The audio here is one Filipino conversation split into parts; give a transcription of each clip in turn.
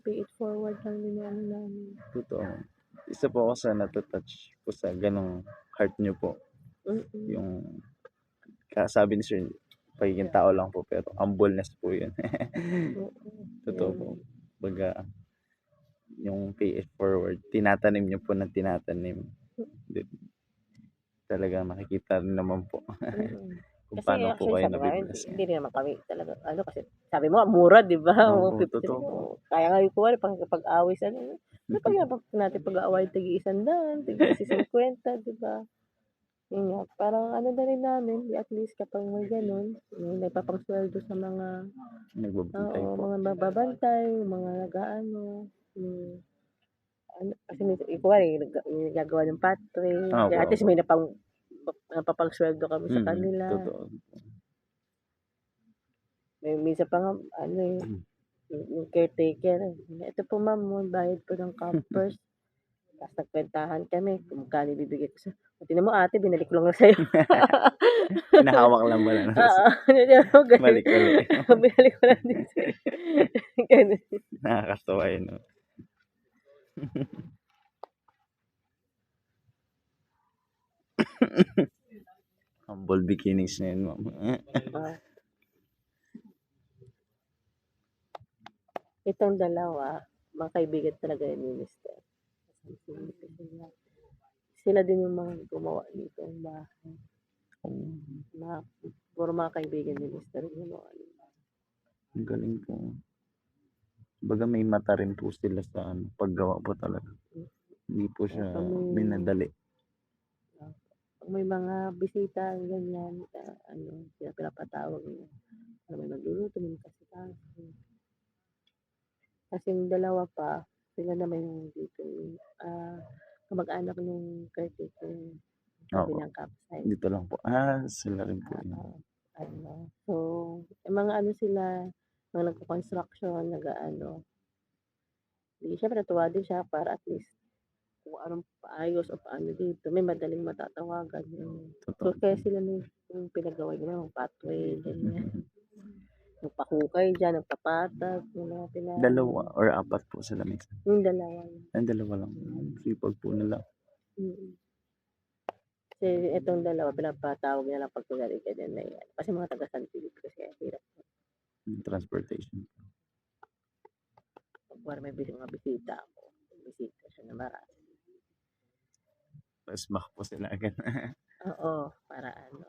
pay it forward lang din yung ano namin. Totoo. Isa po ako sa nato-touch po sa ganong heart niyo po. Yung sabi ni Sir, pagiging tao lang po pero humbleness po yun. Totoo po. Baga, yung pay it forward, tinatanim niyo po ng tinatanim. Talagang nakikita rin naman po kung Kasi paano po actually kayo sabi nga, nabibless hindi ngayon. rin naman kami talaga, ano kasi, sabi mo, mura, di ba? Opo, 50 totoo po. kaya nga yung kuwari, pag-away sa ano, pag natin pag-aaway, tigi 100, tigi 50, di ba? Yun nga, parang ano na rin namin, at least kapag may ganun, may nagpapangsweldo sa mga, Nagbabantay po. mga mababantay, mga nag-ano, kasi kuwari, nagagawa ng patre, kaya at least may napapangsweldo kami sa kanila. Totoo. May minsan pa nga, ano yung caretaker, ito po ma'am, bayad po ng campers. Tapos nagkwentahan kami kung magkano ibibigay ko sa, tingnan mo ate, binalik ko lang sa'yo. Pinahawak lang ba na? Oo, Balik ulit. binalik ko lang din sa'yo. Ganun. Nakakatawa yun. No? Humble beginnings na yun, ma'am. Itong dalawa, mga kaibigan talaga yung minister. Sila din yung mga gumawa nito ng bahay. Puro mga kaibigan ni Mr. gumawa nito. Ang galing po. Baga may mata rin po sila sa paggawa po talaga. Hindi po siya minadali. Pag may mga bisita, ganyan, sila pinapatawag niya. May magluluto, may kasitaso. Kasi yung dalawa pa, sila naman yung dito, kamag-anak ng caretaker, kabilang kapsay. Dito lang po. Sila rin po yun. So, mga ano sila, mga nagko-construction, siyempre natuwa din siya para at least kung anong paayos o paano dito, may madaling matatawagan. So, kaya sila yung pinagawa nila, yung pathway, ganyan. Nagpahukay dyan, nagpapatag, yung mga Dalawa or apat po sila minsan? Yung dalawa. Dalawa lang. Sipag po nila. Kasi itong dalawa, pinapatawag nila lang pag kunwari ganyan na yan. Kasi mga taga San Felipe kasi hirap. Transportation. Pag may mga bisita ako, bisita siya na marami. Tapos back po sila agad. Oo, para yung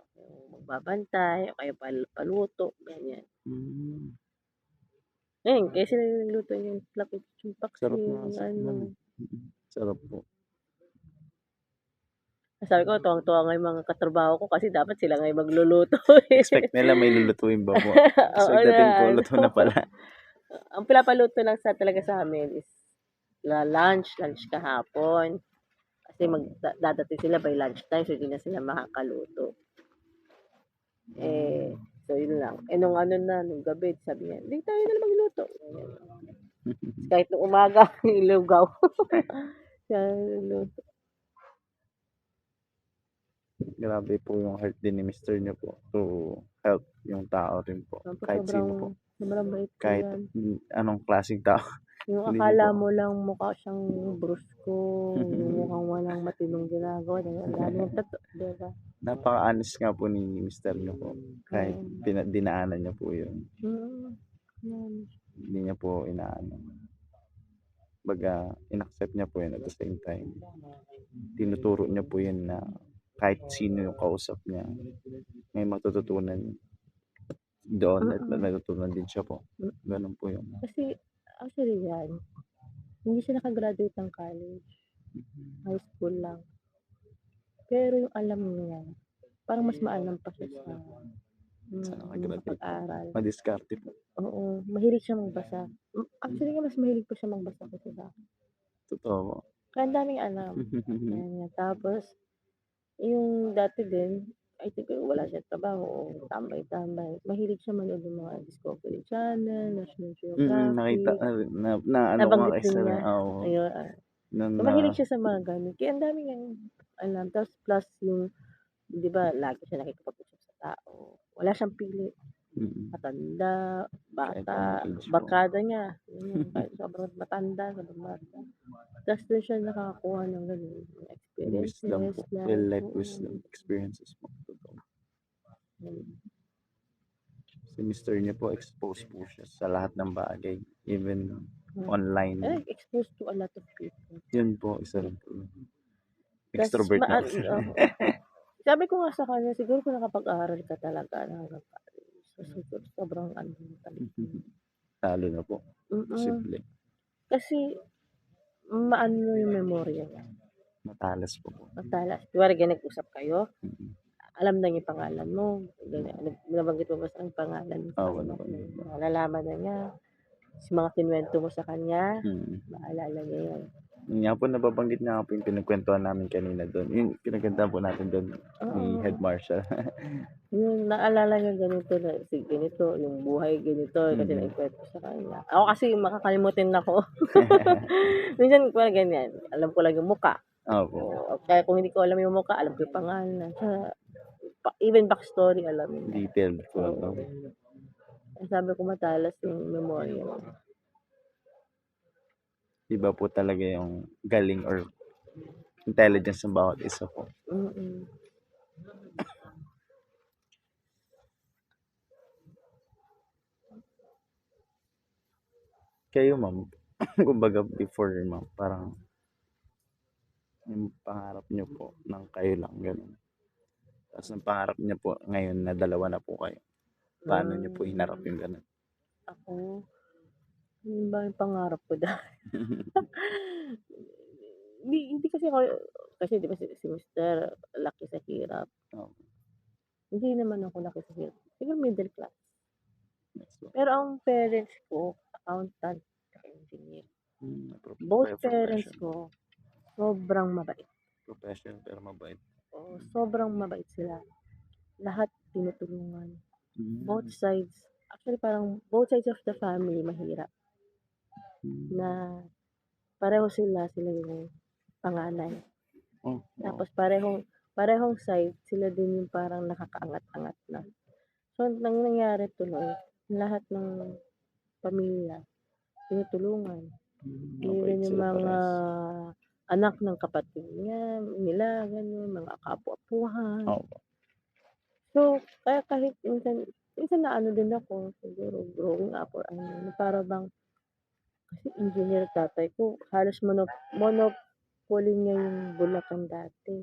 magbabantay, o kaya paluto, ganyan. Kaya sila nagluto yung lapit yung paksi. Sarap na. Sarap po. Sabi ko, tuwang-tuwa nga yung mga katrabaho ko kasi dapat sila nga yung magluluto. Expect nila may lulutuin ba po? So, dating po, luto na pala. Ang pinapaluto lang talaga sa amin is lunch kahapon. Kasi dadating sila by lunchtime, so hindi na sila makakaluto. So yun lang. Nung nung gabi, sabi niya, hindi tayo na magluto. Kahit nung umaga, ilugaw. Siya luto. Grabe po yung heart din ni Mr. niyo po to help yung tao rin po. Kahit sino po. Sobrang bait ko Kahit yan. anong klaseng tao. Yung akala mo lang mukha siyang brusko, mukhang walang matinong ginagawa. Ang dami yung totoo, diba? Napaka-honest nga po ni Mr. niyo po. Kahit dinaanan niya po yun. Hindi niya po inaano. Baga, in-accept niya po yun at the same time. Tinuturo niya po yun na kahit sino yung kausap niya, may matututunan doon at matutunan din siya po. Ganun po yun. Kasi, actually yan, hindi siya nakagraduate ng college. High school lang. Pero yung alam niya, parang mas maalam pa siya sa pag-aral. Madiskarte po. Oo, mahilig siya magbasa. Actually nga, mas mahilig pa siya magbasa kasi sa akin. Totoo po. Kaya ang daming alam. Tapos, yung dati din, I think wala siya trabaho, tambay-tambay. Mahilig siya manood ng mga Discovery Channel, National Geographic. Nakita na ano nga Nabanggit din niya. So, mahilig siya sa mga ganun. Kaya ang dami niyang alam. Tapos plus yung, di ba, lagi siya nakikipag-usap sa tao. Wala siyang pili. Matanda, Kahit anong bata, age po. barkada niya, kahit sobrang matanda, sobrang bata. Ta's dun siya nakakakuha ng gano'n, Wisdom experiences, po. Real life, life wisdom experiences po. Totoo. Si mister niyo po exposed po siya sa lahat ng bagay, even online. Exposed to a lot of people. Yun po, isa rin po. Tas Extrovert na po. sabi ko nga sa kanya, siguro kung nakapag-aral ka talaga hanggang college, so siguro sobrang ano talaga. Talo na po. Mm. Posible. Kasi maano yung memorya niya. Matalas po. Matalas. Kunwari nag-usap kayo, alam na niya yung pangalan mo, ganyan. Nabanggit mo ba ang pangalan mo? Oo, nabanggit po. Nalalaman na niya. Sa mga kinuwento mo sa kanya, Mm. maalala niya yan. Yun nga po, nababanggit nga po yung pinagkwentuhan namin kanina doon. Yung pinagkwentuhan po natin doon ni Oo. Head Marshal. Yung naalala niya ganito na, si ganito, yung buhay ganito, kasi naikwento sa kanya. Ako kasi makakalimutin ako. Minsan parang ganyan, alam ko lang yung muka. Opo. Kaya kung hindi ko alam yung muka, alam ko yung pangalan. Even backstory, alam mo. Detailed po. So, sabi ko matalas yung memorya mo. Iba po talaga yung galing or intelligence ng bawat isa po. Kayo, ma'am, kumbaga before, ma'am, parang yung pangarap niyo po ng kayo lang, gano'n. Tapos ang pangarap niyo po ngayon na dalawa na po kayo. Paano niyo po hinarap yung gano'n? Ako, ano ba yung pangarap ko dahil? Hindi kasi ako, kasi di ba si Mr. laki sa hirap. Hindi naman ako laki sa hirap. Siguro middle class. Pero ang parents ko, accountant, engineer. Both parents ko, sobrang mabait. Professional pero mabait. Oo, sobrang mabait sila. Lahat tinutulungan. Both sides. Actually, parang both sides of the family mahirap. Na pareho sila yung panganay. Tapos parehong side, sila din yung parang nakakaangat-angat na. So, nang nangyari tuloy, lahat ng pamilya, tinutulungan. Even yung mga anak ng kapatid nila, ganun, mga kapu-apuhan. So, kaya kahit minsan na ano din ako, siguro growing up or ano, para bang, kasi engineer tatay ko, halos monopoly niya yung Bulacan dati.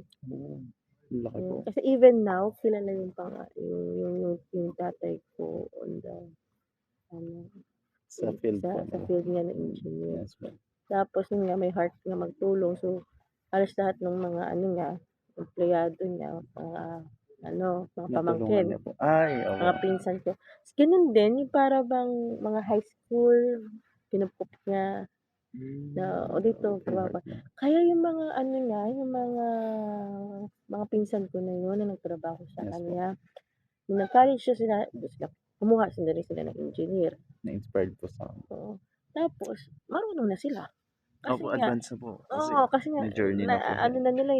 Laki po. Kasi even now, kilala yung tatay ko on the, Sa field po. sa field niya na engineer. Yes po. Tapos yun nga, may heart nga magtulong. So, halos lahat ng mga niya, empleyado niya, mga pamangkin, Natulungan niyo po. Ay, mga pinsan ko. Ganun din, yung para bang mga high school, pinupup niya, o dito, kaya yung mga niya, yung mga pinsan ko na yun, na nagtrabaho sa kanya, nung nag-college sila, kumuha sila rin sila ng engineer. Na-inspired po sa Oo. Tapos, marunong na sila. Kasi Opo, nga, advance na po. kasi nga, may journey na po. na nila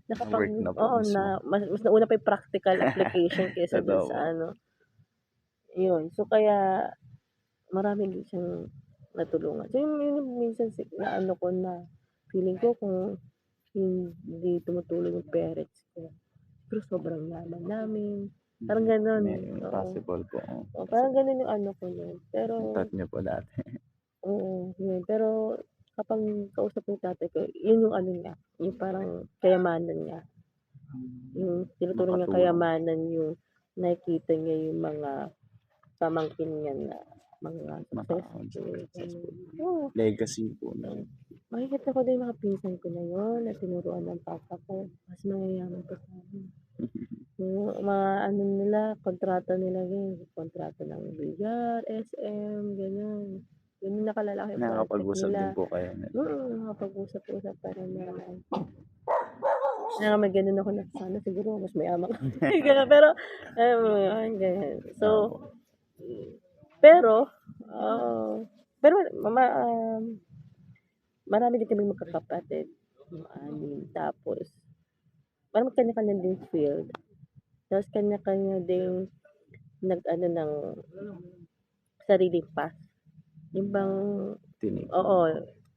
Work na po mismo. mas nauna pa yung practical application kaysa dun Totoo po. sa yun. So, kaya, marami din siyang natulungan. So, yun minsan na ko na, feeling ko kung hindi tumutulong yung parents ko, pero sobrang yaman namin. Parang gano'n. Possible po. Parang gano'n yung ko nun. Pero, Thought niyo po dati. oo, yun. Pero, kapag kausap yung tatay ko, yun yung niya, yung parang kayamanan niya. Yung tinuturo niya kayamanan, yung nakikita niya yung mga pamangkin niya na mga successful. Oo. Legacy po. Makikita ko din mga pinsan ko na yun, na tinuruan ng papa ko. Mas mayayaman pa sa amin. Yung mga nila, kontrata nila yun. Kontrata ng bilyar, SM, ganyan. Yun yung nakalalaki project nila. Nakakapag-usap din po kayo. Nakakapag-usap-usap pa rin naman. Kaya may ganun ako na sana siguro mas mayaman ako. Ganun, pero, ganyan. So, pero marami din kaming magkakapatid. Tapos, parang kanya-kanya din field. Tapos kanya-kanya din nag-ano ng sariling pass. Yung bang Tinig. oo,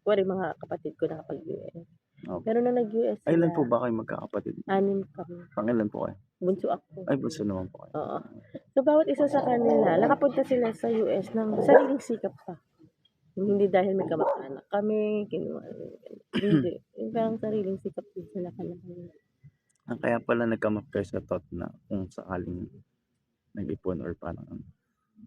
kunwari mga kapatid ko nakapag-US. Opo. Pero nung nag-US Ay, ilan sila, po ba kayong magkakapatid? 6 kami. Pangilan po kayo? Bunso ako. Ay, bunso naman po kayo. Oo. So, bawat isa sa kanila, nakapunta sila sa US ng sariling sikap pa. Hindi dahil may kamag-anak kami, kinuha, hindi. Yung parang sariling sikap din sila kanila. Kaya pala nag-come up kayo sa thought na kung sakaling nag-ipon or parang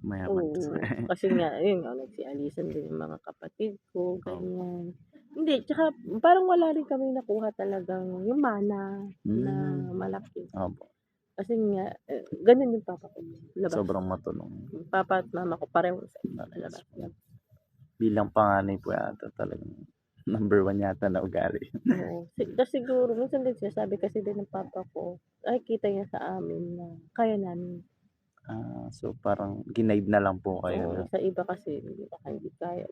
mayaman. Oo. Kasi nga, yun nga, nagsialisan din yung mga kapatid ko, ganyan. Hindi, tsaka parang wala rin kami nakuha talagang yung mana na malaki. Opo. Kasi nga, ganun yung papa ko. Labas. Sobrang matulung. Papa at mama ko pareho sa labas. Bilang panganay po yata talagang number 1 yata na ugali. Oo. Kasi siguro, minsan din sinasabi kasi din ng papa ko, ay kita niya sa amin na kaya namin. So parang ginaid na lang po kayo Oo, na. sa iba kasi baka hindi kaya.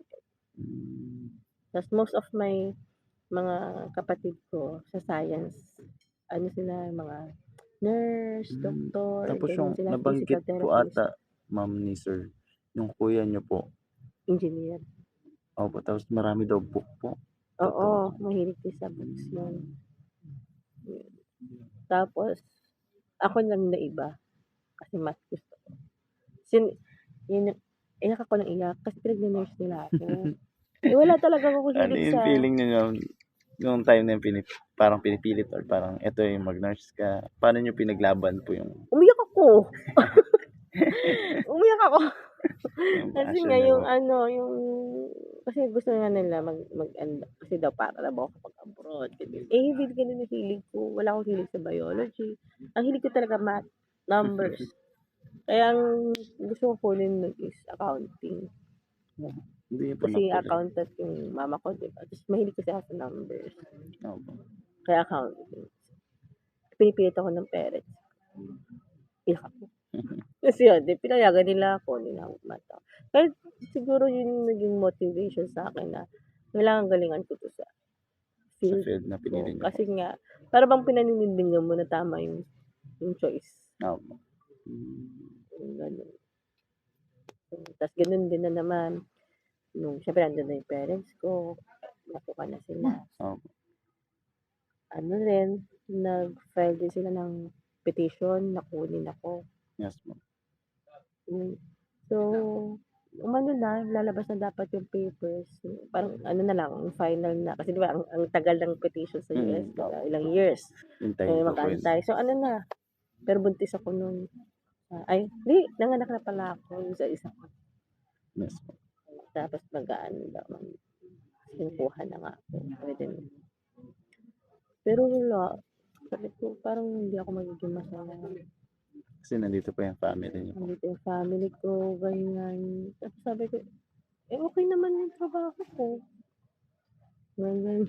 Tapos most of my mga kapatid ko sa science, ano sila, mga nurse, doktor, Tapos ganyan yung sila, nabanggit physical po therapist, ata, ma'am ni sir, yung kuya niyo po. engineer. Opo, tapos marami daw book po. Oo, mahilig din sa books yun. Tapos, ako lang na iba. Kasi math gusto ko. Iyak ako ng iyak kasi pinag-nurse nila ako. Wala talaga ako Ano hilig yung sa... feeling niyo yung time na yung parang pinipilit or parang eto yung mag-nurse ka? Paano niyo pinaglaban po yung Umiyak ako! Umiyak ako! yung Kasi passion nga niyo yung po? ano, kasi gusto nga nila ano, kasi daw para daw ako kapag-abroad. Hindi ganun yung hilig ko. Wala akong hilig sa biology. Ang hilig ko talaga math, numbers. Kaya ang gusto ko kunin is accounting. Hindi niyo po Kasi natuloy. accountant yung mama ko, di ba? Tapos mahilig kasi ako sa numbers. Opo. Kaya accounting. Pinipilit ako ng parents. Iyak ako. Kasi yun, pinayagan nila ako, hindi na ako mata. Kahit siguro yun naging motivation sa akin na kailangan galingan ko to sa Sa field field na ko. pinili niyo po. Kasi nga, para bang pinaninindigan mo na tama yung choice. Opo. Ganun. Tapos ganun din na naman. Siyempre, andun na yung parents ko. Nakuha na sila. Opo. Ano rin, nag-file din sila ng petition na kunin ako. Yes po. So, umano na, lalabas na dapat yung papers. Parang ano na lang, final na. Kasi di ba, ang tagal ng petition sa US, diba? Ilang years. Hintayin ko po yun. Mag-aantay. So, ano na, pero buntis ako nun. Ay, di, nanganak na pala ako yung sa isa ko. Yes po. Tapos mag-ano daw, kinukuha na nga ako. Pwede na. Pero wala. Sabi ko, parang hindi ako magiging masaya. Kasi nandito po yung family niyo po. Nandito yung family ko, ganyan. Tapos sabi ko, okay naman yung trabaho ko. Ganyan.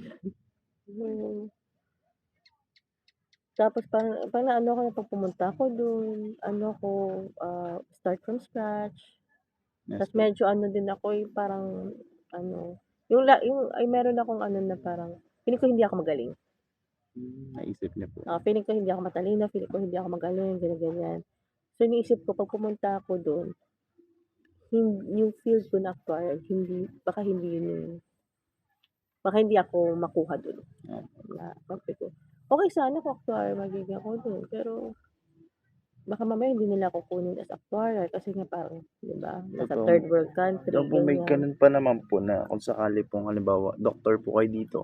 Tapos parang ano ako na pag pumunta ako doon, ano ko, start from scratch. Yes Tapos po. medyo ano din ako, parang ano, ay meron akong ano na parang, feeling ko hindi ako magaling. Naisip niyo po. Feeling ko hindi ako matalino, feeling ko hindi ako magaling, ganyan. So, iniisip ko, pag pumunta ako doon, yung field ko na actuarial, baka hindi ako makuha doon. Sabi ko, okay sana kung actuarial magiging ako doon, pero baka mamaya hindi nila ako kunin as actuarial kasi nga parang, di ba, nasa third world country, Daw po may ganyan. ganun pa naman po na kung sakali pong halimbawa, doctor po kayo dito.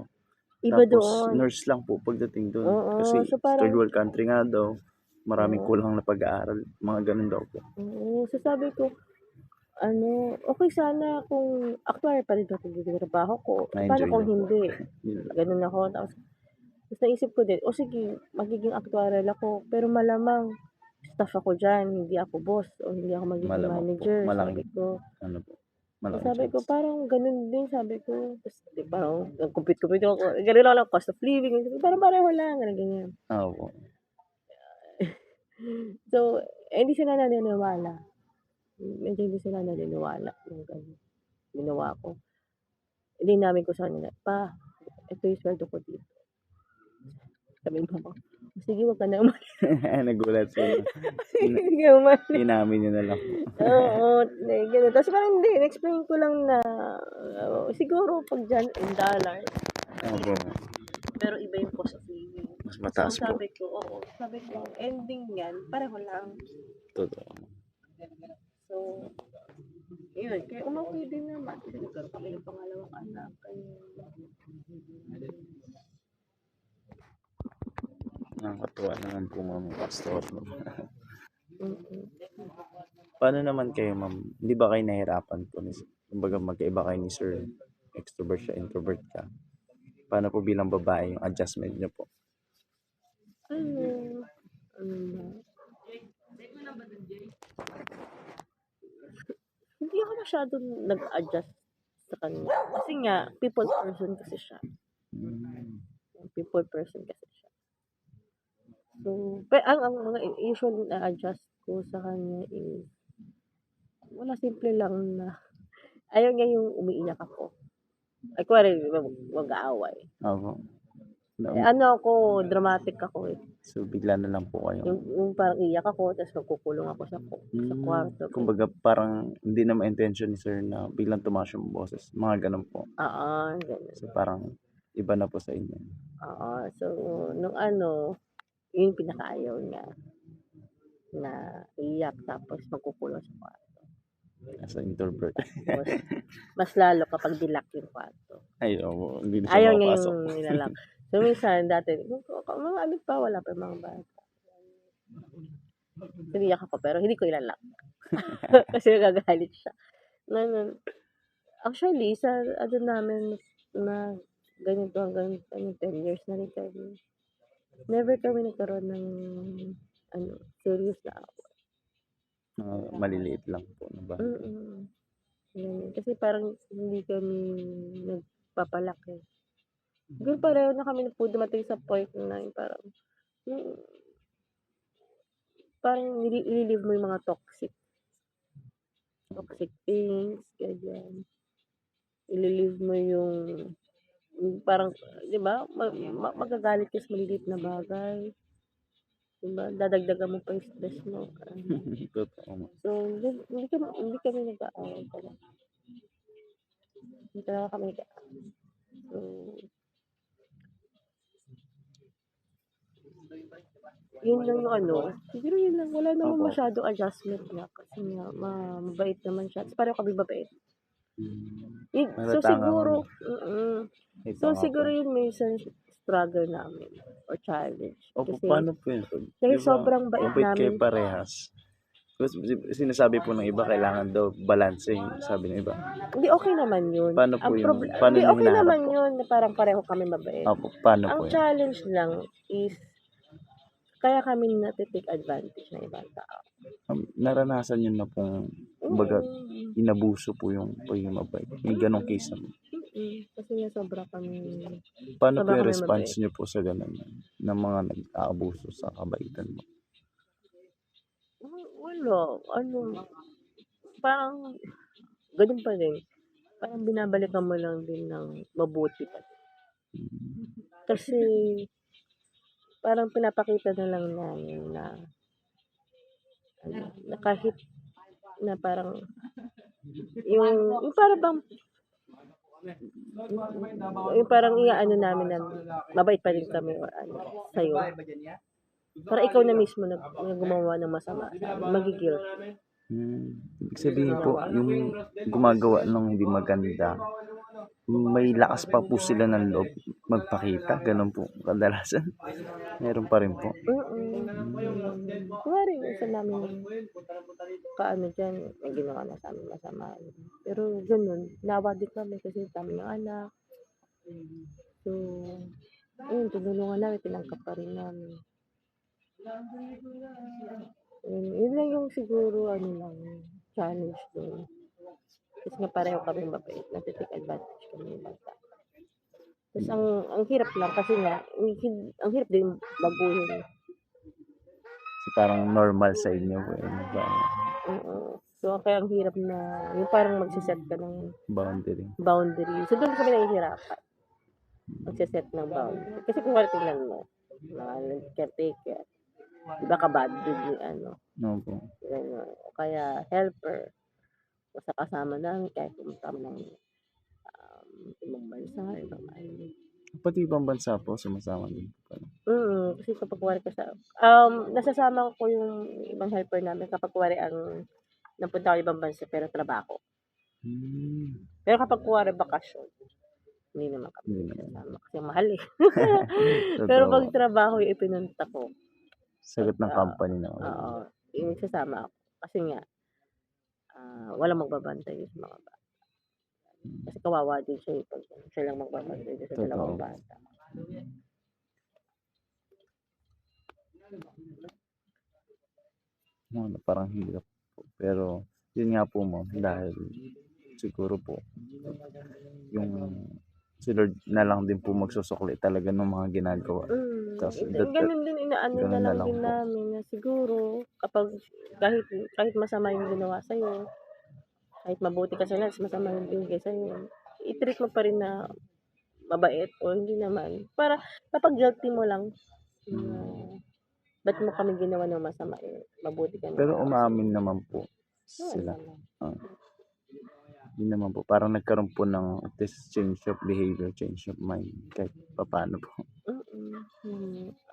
Iba Tapos doon. nurse lang po pagdating doon. Oo, Kasi so parang, third world country nga daw, maraming kulang na pag-aaral. Mga ganun daw po. oo, so sabi ko, okay sana kung actuarial pa rin yung trabaho ko. Paano Na-enjoy kung niyo po. hindi? Yun lang. Ganun ako. Tapos naisip ko din, sige, magiging actuarial ako, pero malamang staff ako dyan, hindi ako boss, o hindi ako magiging Malamang po. manager, Malaking, sabi ko. ano po, malaking Sabi ko, chance. parang ganun din, sabi ko. Tapos, parang, nag-compute ako, ganun lang, cost of living, parang pareho lang, ganyan. Oo. So, hindi sila naniniwala. Medyo hindi sila naniniwala yung ginawa ko. Hindi namin ko sa kanila, pa, ito yung sweldo ko dito. Sabi mo, Sige, wag ka na umalis. Nagulat po na. Sige, sige, umalis. Inamin niyo na lang po. Oo, ganun. Tapos parang hindi, in-explain ko lang na siguro pag dyan in dollar, Opo. pero iba yung cost of living. Mas mataas So po. sabi ko, oo, sabi ko, ending yan, pareho lang. Totoo. So, yun, kaya umokay din naman. Kasi nagkaroon kami ng pangalawang anak. Kaya, Nakakatuwa naman po, ma'am, pastor. mm-mm. Paano naman kayo, ma'am? Hindi ba kayo nahirapan po? Kumbaga magkaiba kayo ni sir. Extrovert siya, introvert ka. Paano po bilang babae yung adjustment niyo po? Ano, ba? Hindi ako masyadong nag-adjust sa kanya. Kasi nga, people person kasi siya. People person kasi siya. So, ang mga usual na adjust ko sa kanya is, wala, simple lang na, ayaw niya yung umiiyak ako. Ay, kuwari, mag-aaway. Opo. Ano ako, dramatic ako eh. So, bigla na lang po kayo. Yung parang iyak ako, tapos magkukulong ako sa kwarto. Kumbaga parang hindi na ma-intention ni sir na biglang tumaas yung boses. Mga ganun po. Oo, ganun. So, parang iba na po sa inyo. Oo, so, nung ano, yun yung pinakaayaw niya. Na iyak, tapos magkukulong sa kwarto. As an introvert. Tapos, mas lalo kapag dilak yung kwarto. Ay, oo. Hindi na siya Ayaw niya makapasok. yung nilalak. So, minsan, dati, mga ano pa, wala pa yung mga bata. Siniyak ako, pero hindi ko ilalak. Kasi nagagalit siya. Actually, sa ano namin na ganito hanggang 10 years na rin kami. Never kami nagkaroon ng serious na away. Maliliit lang po na ba? Ganun. Kasi parang hindi kami nagpapalaki. Siguro pareho na kami po dumating sa point na yung parang nililive mo yung mga toxic things, ganyan. Ililive mo yung parang, di ba, magagalit ka sa maliliit na bagay. Di ba, dadagdagan mo pa yung stress mo. Totoo. So, hindi kami nag-aaway talaga. Hindi talaga kami nag-aaway. So, yun lang yung ano. Siguro yun lang. Wala naman masyadong adjustment na. Kasi nga, mabait naman siya. Pareho kami mabait. So, siguro, siguro yun may isang struggle namin or challenge. Opo, paano po yun? Kasi sobrang bait mabait kayo namin. parehas. Sinasabi po ng iba, kailangan daw balance yung sabi ng iba. Hindi, okay naman yun. Paano po yung, paano Hindi, yung okay hinaharap naman po? yun na parang pareho kami mabait. Opo, paano po Ang yun? challenge lang is, kaya kami natitake advantage ng ibang tao. Naranasan nyo na pong, kumbaga, inabuso po yung pagiging mabait. May ganong case naman. Kasi nga sobra kami. Paano po yung response nyo po sa ganun? Ng mga nag-aabuso sa kabaitan mo? Wala. Parang, ganun pa rin. Parang binabalikan mo lang din ng mabuti pa. Kasi, parang pinapakita na lang namin na kahit na parang yung parang bang yung parang iaano namin na mabait pa rin kami or sa'yo. Para ikaw na mismo na gumawa ng masama, magigil. Ibig sabihin po, yung gumagawa ng hindi maganda, may lakas pa po sila ng loob magpakita. Ganun po kadalasan. Meron pa rin po. Kumari, isa namin kaano dyan, may ginawa na sa amin masama. Pero ganun, nawa din kami kasi kami ng anak. So, tinulungan namin, tinangkap pa rin namin. Yun lang yung siguro, challenge doon. Kasi nga pareho kami mabait, natitake advantage kami ng bata. Tapos ang hirap lang kasi nga, ang hirap din baguhin. So, parang normal sa inyo po yun. So, kaya ang hirap na, yung parang magsiset ka ng boundary. So, doon kami nahihirapan. Magsiset ng boundary. Kasi kung wala tingnan mo, mga caretaker. 'Di ba kabadget yung ano, Opo. gano'n. O kaya helper, basta kasama namin kahit pumunta kami ng, ibang bansa, ibang island. Pati ibang bansa po sumasama din po kayo? Kasi kapag kunwari nasasama ko yung ibang helper namin kapag kunwari napunta ako ibang bansa pero trabaho. Pero kapag kunwari bakasyon, hindi naman kami Hindi naman. nasasama kasi mahal, eh. Pero Totoo. 'pag trabaho yung ipinunta ko, Sagot ng pagka company na oo, yung sasama ako. Kasi nga, walang magbabantay sa mga bata. Kasi kawawa din siya, eh, 'pag siya lang magbabantay dun sa Totoo. dalawang bata. Parang hirap po. Pero yun nga po ma'am, dahil siguro po yung si Lord na lang din po magsusukli talaga ng mga ginagawa. Tapos Ganun din inaano na ganun na lang lang din po. namin na siguro kapag kahit masama yung ginawa sa'yo, kahit mabuti ka sa nurse, masama yung binigay sa'yo, i-treat mo pa rin na mabait o hindi naman. Para kapag guilty mo lang na ba't mo kami ginawa ng masama, eh, mabuti ka Pero naman kasi umamin naman po oo sila. naman. Yun naman po, parang nagkaroon po ng at least change of behavior, change of mind kahit papaano po.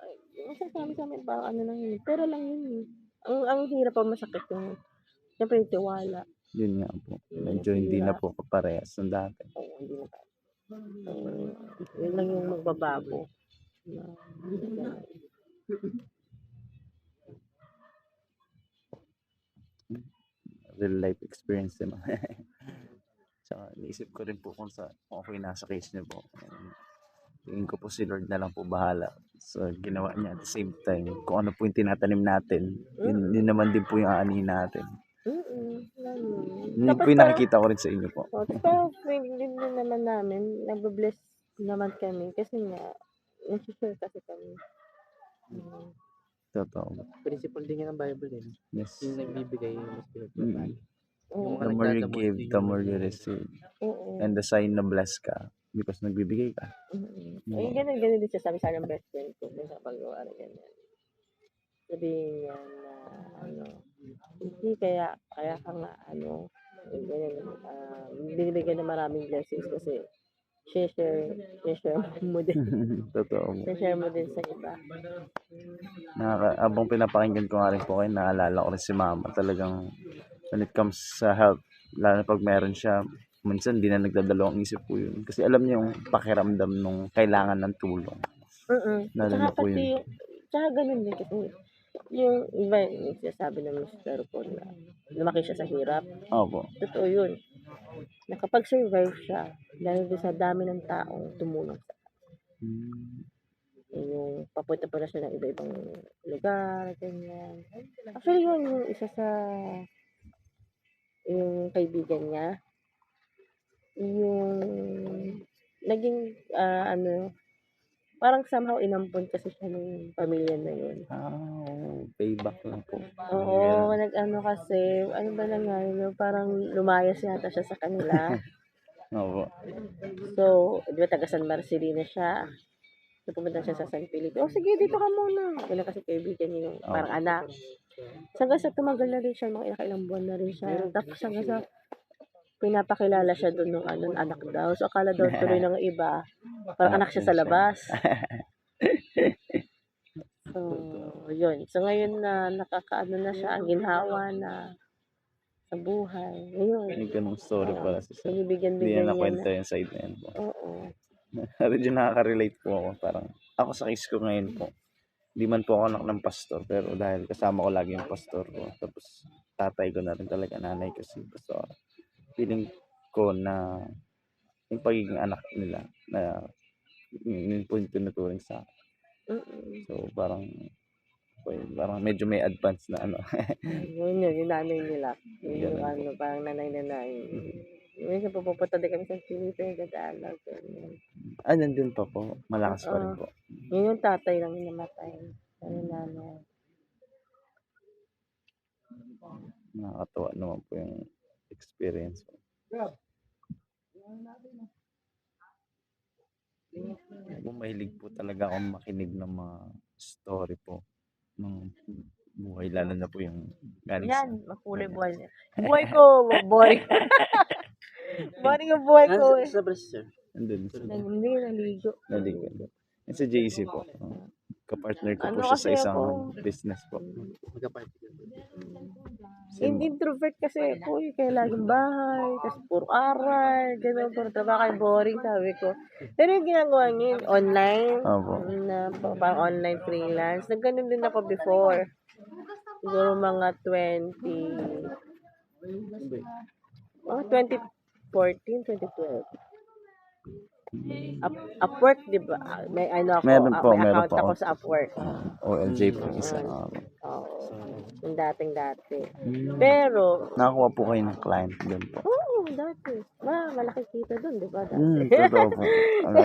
Ay, masasabi parang ano lang yun, pera lang yun, eh. Ang hirap o masakit yung siyempre yung tiwala. Yun nga po, medyo hindi na Nasira. po kaparehas ng dati. Oo, hindi na tayo. Yun lang yung magbabago na Real life experience din. Tsaka naisip ko rin po kung ako'y nasa case niyo po. Tingin ko po si Lord na lang po bahala sa ginawa niya at the same time. Kung ano po yung tinatanim natin, yun naman din po yung aanihin natin. Yun po yung nakikita ko rin sa inyo po. Pero feeling din naman namin, nabe-bless naman kami kasi nga, nag-share kasi kami. Totoo. Principle din yan ng Bible, eh. Yes. Yung nagbibigay, mas pinagbabalik. Oo. The more you give, the more you receive. Oo. And the sign na bless ka because nagbibigay ka. Ay, ganun din siya sabi sa akin ng best friend ko kung sa pagawa na ganyan. Sabihin niya na hindi kaya ka nga ganyan, binibigyan ng maraming blessings kasi share mo din. Totoo po. Share mo din sa iba. Habang pinapakinggan ko nga rin po kayo, naalala ko rin si mama. Talagang when it comes sa health, lalo na pag meron siya, minsan di na nagdadalawang isip po yun. Kasi alam niya yung pakiramdam nung kailangan ng tulong. Lalo na po yun. Tsaka ganun din kasi yung iba yung sinasabi ng mister ko na lumaki siya sa hirap. Opo. Totoo yun. Nakapag-survive siya dahil sa dami ng taong tumulong sa yung papunta pa na siya ng iba-ibang lugar, ganyan. Actually, yun yung isa sa yung kaibigan niya. Yung naging, parang somehow inampon kasi siya ng pamilya na yun. Payback lang po. Oo, kasi, ano ba nangyari, parang lumayas yata siya sa kanila. Opo. So, di ba taga San Marcelino siya? So, pumunta siya sa San Felipe. Sige, dito ka muna. Ganun kasi kaibigan niya yung parang anak. Hanggang sa tumagal na rin siya, mga ilang buwan na rin siya. Tapos hanggang sa pinapakilala siya doon ng anak daw. So, akala daw tuloy ng iba, parang anak siya sa labas. So, yun. So, ngayon na nakakaano na siya, ang ginhawa na sa buhay. Ngayon. May ganung story pala si Sir. Binibigyan Hindi na niya nakwento yung side na yan po. Oo. Medyo nakaka-relate po ako. Parang ako sa case ko ngayon po. Hindi man po ako anak ng pastor, pero dahil kasama ko lagi yung pastor ko. Tapos tatay ko na rin talaga, nanay kasi. So, feeling ko na yung pagiging anak nila na yun po yung tinuturing sa akin. So, parang medyo may advance na Yun, yung nanay nila. Yung parang nanay-nanay. Minsan pupunta din kami sa Filipe, nagdadalaw. Nandun pa po. Malakas pa rin po. Yun yung tatay lang namatay. Yung nanay. Nakakatawa naman po yung experience ko. mahilig po talaga akong makinig ng mga story po ng buhay, lalo na po yung galing sa Yan, makulay buhay niya. Buhay ko, boring. Boring yung buhay ko eh. Sa breast, sir. andun sa Hindi, naligo. naligo. Yung sa JC po. Kapartner ko po Ano siya kasi sa isang ako? business po. Magka-party ka. Introvert kasi ako eh, kaya laging bahay, tapos puro aral, gano'n, puro trabaho, kaya boring, sabi ko. Pero yung ginagawa niyo, yun, online, Opo. na parang online freelance, nagganon din ako before. Siguro mga 2014, 2012. Upwork, di ba? May ano ako, Meron po, may meron account po ako ako. sa Upwork. OLJ po isa. Oo, yung dating-dati. Pero, Nakakuha po kayo ng client doon po. oo, dati. Malaki kita doon, di ba? Dati. Totoo po.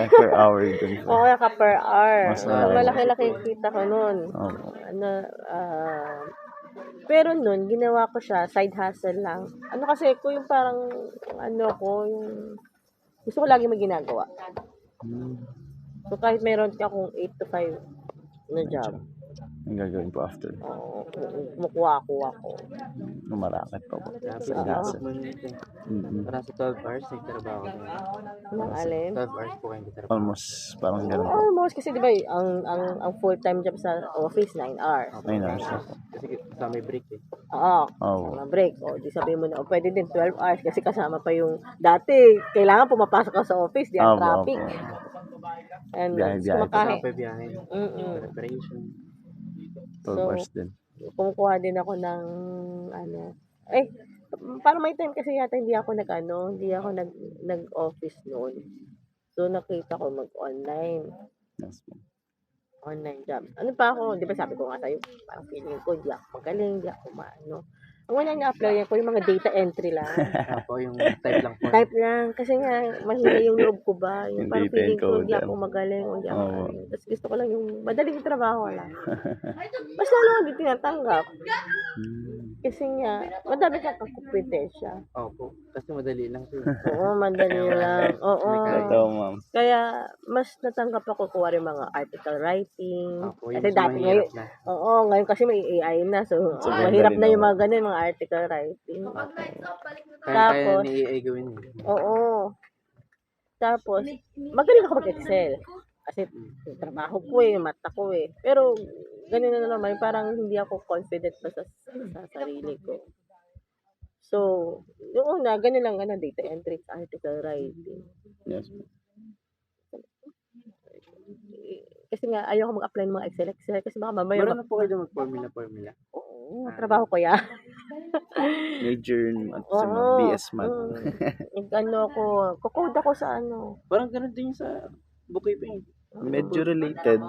Per hour doon po. Oo, ka per hour. Mas malaki. Malaki-laki yung kita ko noon. Opo. Pero noon, ginawa ko siya, side hustle lang. Ano kasi ko yung parang, yung gusto ko lagi may ginagawa. So kahit meron akong 8 to 5 na job, Ang gagawin po after. oo, kumukuha ako. Maraket po po. Sabi Sa ko, gas. para sa 12 hours, nagtrabaho ko. Nang alin? 12 hours po kayo nagtrabaho. Almost parang ganun po. Almost, kasi di ba, ang full-time job sa office, 9 hours. 9 hours na po. Kasi kasama may break eh. Oo, Oo. sama break. O, di sabihin mo na, pwede din 12 hours kasi kasama pa yung, dati, kailangan pumapasok ka sa office, di ang Opo, traffic. opo. And Biyahe-biyahe. kumakain. Kasama pa biyahe. Mm-mm. Preparation. 12 So, hours din. kumukuha din ako ng, parang may time kasi yata hindi ako nag-office noon. So, nakita ko mag-online. Yes po. Online job. Ano pa ako, di ba sabi ko nga sa'yo, parang feeling ko, di ako magaling, di ako maano. Ang wala na-apply ko, yung mga data entry lang. Ako yung type lang po. Type lang, kasi nga, mahina yung loob ko ba. Yung Yung parang data feeling ko, di encoder. ako magaling, o di ako Oo. ano. Tapos gusto ko lang yung madaling trabaho lang. Mas lalo ako hindi tinatanggap. Kasi nga, madami kang kakumpetensya. Opo. Kasi madali lang siya. Oo, madali lang. Oo. Totoo, ma'am. Kaya, mas natanggap ako kuha rin mga article writing. Opo, yung Kasi mas dati mahirap ngayon, na. oo, ngayon kasi may AI na. So, Sobrang mahirap dali na na, yung mga ganun, mga article writing. Kaya Tapos, ni AI gawin eh. oo. Tapos, magaling ako mag-Excel. Kasi, yung trabaho ko mata ko Pero, ganun na naman, parang hindi ako confident pa sa sarili ko. So, yung una, ganun lang, data entry, article writing. Yes. Kasi nga, ayoko mag-apply ng mga Excel kasi baka mamaya, Meron na po kayo mag-formula. oo, trabaho ko yan. Major at sa mga Oo. BS Math. Kukode ako sa Parang ganun din sa bookkeeping. Medyo related.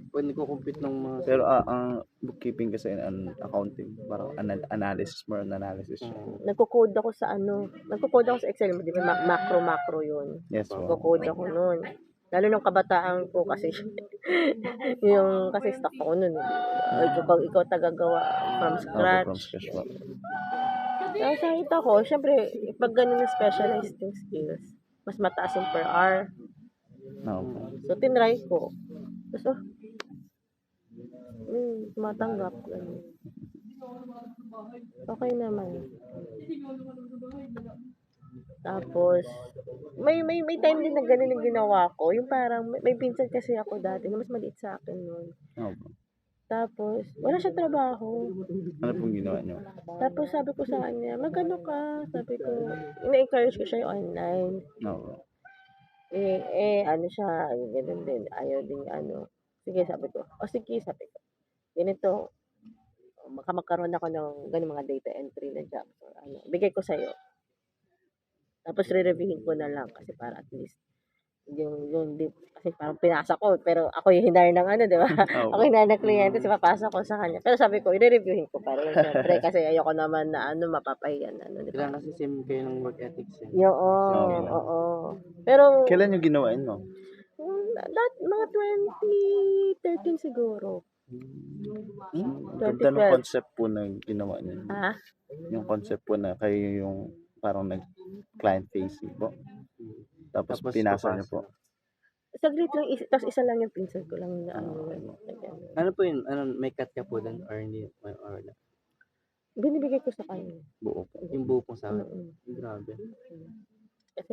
Pag nagko-compute ng mga... Pero ang bookkeeping kasi accounting, parang analysis, more on analysis. Nagko-code ako sa nagko-code ako sa Excel, di ba macro yun. Yes po. Nagko-code ako noon. Lalo nung kabataan ko kasi kasi stuck ako noon. Ikaw tagagawa from Opo, scratch. from scratch po. Tapos nakita ko, syempre, pag ganun na specialized yung skills, mas mataas yung per hour. Opo. So, tinry ko. Tapos, tumatanggap. Ganun. Okay naman. Tapos, may time din na ganun yung ginawa ko. Yung parang, may pinsan kasi ako dati na mas maliit sa akin noon. Opo. Tapos, wala siya trabaho. Ano pong ginawa niyo? Tapos, sabi ko sa kanya, magano ka? Sabi ko, ina-encourage ko siya yung online. Opo. Ano siya, ganun din. Ayaw din, Sige, sabi ko. Sige, sabi ko. Ganito, magkaroon ako ng ganun mga data entry na job. Or, bigay ko sa'yo. Tapos, re-reviewin ko na lang kasi para at least, kasi parang pinasa ko, pero ako yung hinar ng di ba? Opo. Ako yung hinar ng kliyente, so papasa ko sa kanya. Pero sabi ko, i-reviewin ko pa rin, syempre, kasi ayoko naman na mapapahiyan, di ba? Kailangan kasi same kayo ng work ethics eh. Oo. Pero, Kailan yung ginawa niyo? mga 2013 siguro. Ganda ng concept po na ginawa niyo. Ha? Yung concept po na kayo yung parang nag-client facing po. Tapos pinasa niyo po. Saglit lang, tapos isa lang yung pinsan ko lang na ano. Ano po yun? Ano, may cut ka po dun or hindi? Or wala? Binibigay ko sa kanya. Buo po. Yung buo pong sa akin. Mm. Grabe. Kasi